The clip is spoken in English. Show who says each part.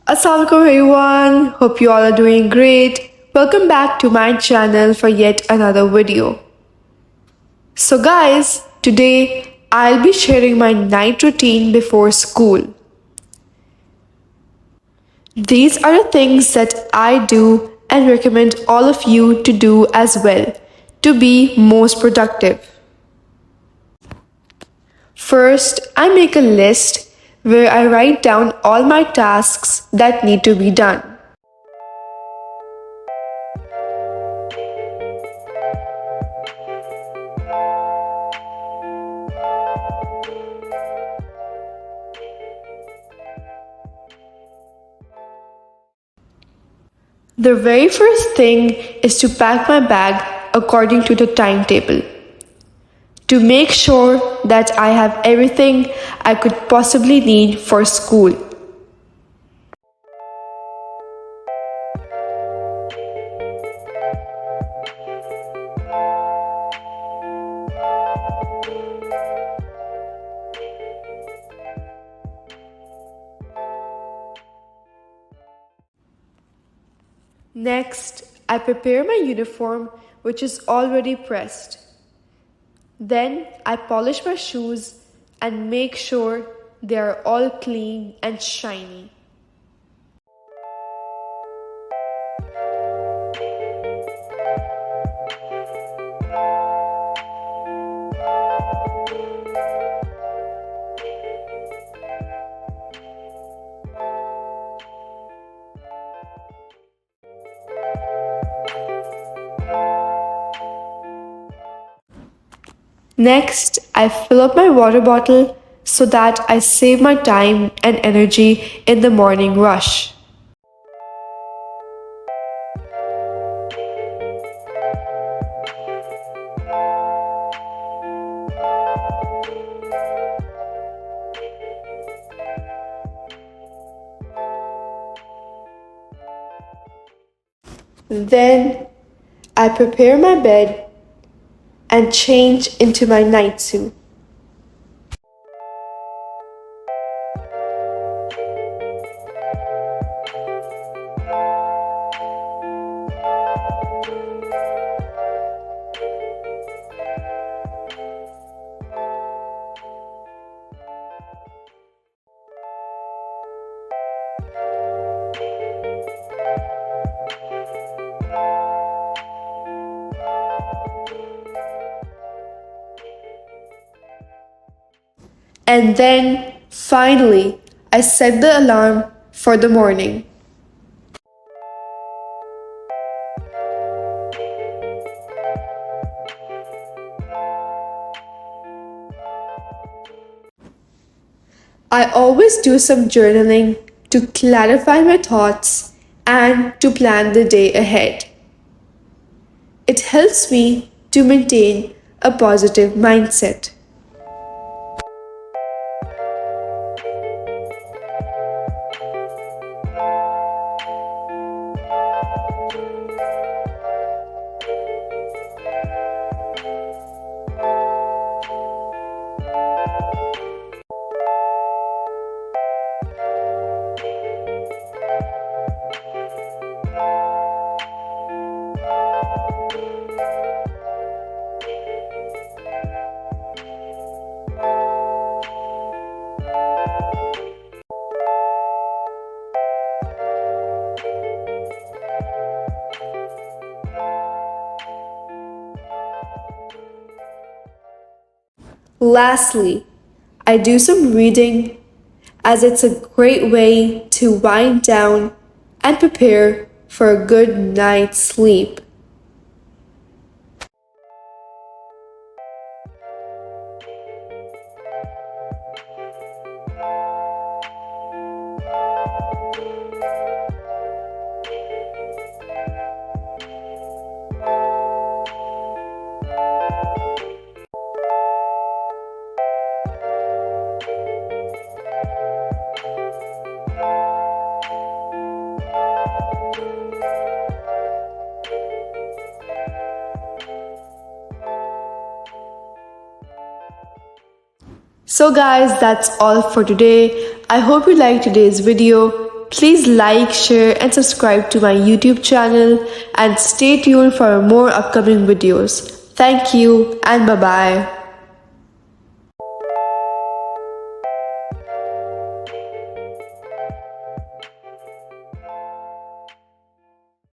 Speaker 1: Assalamualaikum everyone, hope you all are doing great. Welcome back to my channel for yet another video. So guys, today I'll be sharing my night routine before school. These are the things that I do and recommend all of you to do as well to be most productive. First, I make a list where I write down all my tasks that need to be done. The very first thing is to pack my bag according to the timetable, to make sure that I have everything I could possibly need for school. Next, I prepare my uniform, which is already pressed. Then I polish my shoes and make sure they are all clean and shiny. Next, I fill up my water bottle so that I save my time and energy in the morning rush. Then, I prepare my bed and change into my night suit. And then, finally, I set the alarm for the morning. I always do some journaling to clarify my thoughts and to plan the day ahead. It helps me to maintain a positive mindset. Lastly, I do some reading as it's a great way to wind down and prepare for a good night's sleep. So guys, that's all for today. I hope you liked today's video. please like, share, and subscribe to my YouTube channel and stay tuned for more upcoming videos. Thank you and bye bye.